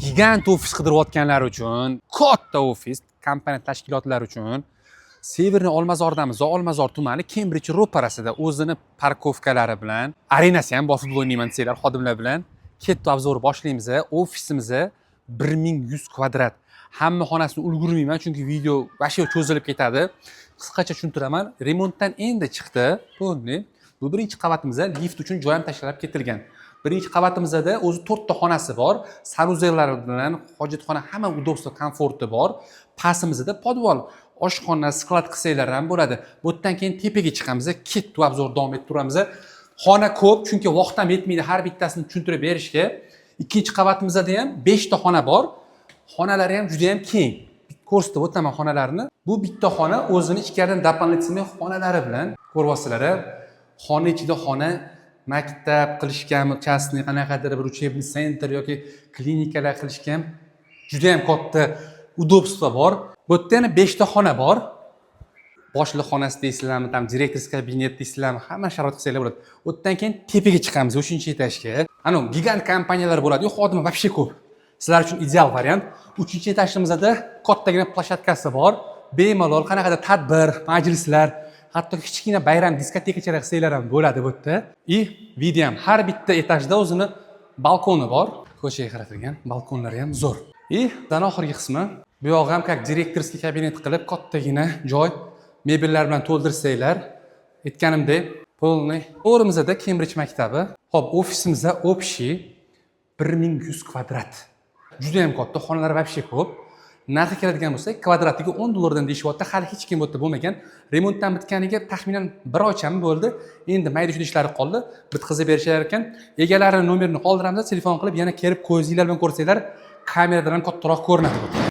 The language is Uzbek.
Gigant ofis qidirayotganlar uchun, katta ofis, kompaniya tashkilotlari uchun Severniy Olmazordamiz, Olmazor tumani Kembrij ro'parasida o'zini parkovkalari bilan, arenasi ham bor futbol o'ynayman desanglar xodimlar bilan katta obzor boshlaymiz. Ofisimiz 1100 kvadrat. Hamma xonasini ulgurmayman chunki video vashe cho'zilib ketadi. Qisqacha tushuntiraman. Remontdan endi chiqdi. Bu birinchi qavatimiz, lift uchun joy ham tashlab ketilgan. Birinchi qavatimizda o'zi 4 ta xonasi bor, sanuzellar bilan hojatxona, hamma udobstvo, komforti bor. Pastimizda podvol, oshxona, sklad qilsanglar ham bo'ladi. Bu yerdan keyin tepaga chiqamiz, katta obzor davom ettiramiz. Xona ko'p, chunki vaqt ham yetmaydi har bittasini tushuntirib berishga. Ikkinchi qavatimizda ham 5 ta xona bor. Xonalari ham juda ham keng. Ko'rsatib o'taman xonalarni. Bu bitta xona o'zini ichkaridan дополнительный xonalari bilan ko'ryapsizlar. Xona ichida xona maktab qilishgan, частный qanaqadir bir учебный center yoki klinikalar qilishgan juda ham katta udobstvo bor. Bu yerda yana 5 ta xona bor. Boshliq xonasi deysizlarmi, tam direktorskiy kabinet deysizlarmi, hamma sharoit qilsanglar bo'ladi. U yerdan keyin tepaga chiqamiz 3-etajga. Ana gigant kompaniyalar bo'ladi-yu, xodimi вообще ko'p. Sizlar uchun ideal variant. 3-etajimizda kattagina plashatkasi bor. Bemalol qanaqadir tadbir, majlislar, hatto kichkina bayram diskotekachalar qilsanglar ham bo'ladi bu yerda. Video ham har bitta etajda o'zini balkoni bor. Ko'chaga qaratilgan, balkonlari ham zo'r. Dan oxirgi qismi. Bu yoq ham как direktorskiy kabinet qilib kattagina joy mebellar bilan to'ldirsanglar, aytganimdek, polniy. O'rimizda Kembrij maktabi. Xo'p, ofisimizda общий 1100 kvadrat. Juda ham katta, xonalar вообще ko'p. Narxi keladigan bo'lsa, kvadratiga $10 dan deyishyapti. Hali hech kim bu yerda bo'lmagan. Remontdan bitganiga taxminan 1 oychami bo'ldi. Endi mayda-chuyda ishlari qoldi. Bitkazib berishar ekan. Egalarining nomerini qoldiramiz, telefon qilib yana kelib ko'zinglar bilan ko'rsanglar, kameradan ham kattaroq ko'rinadi.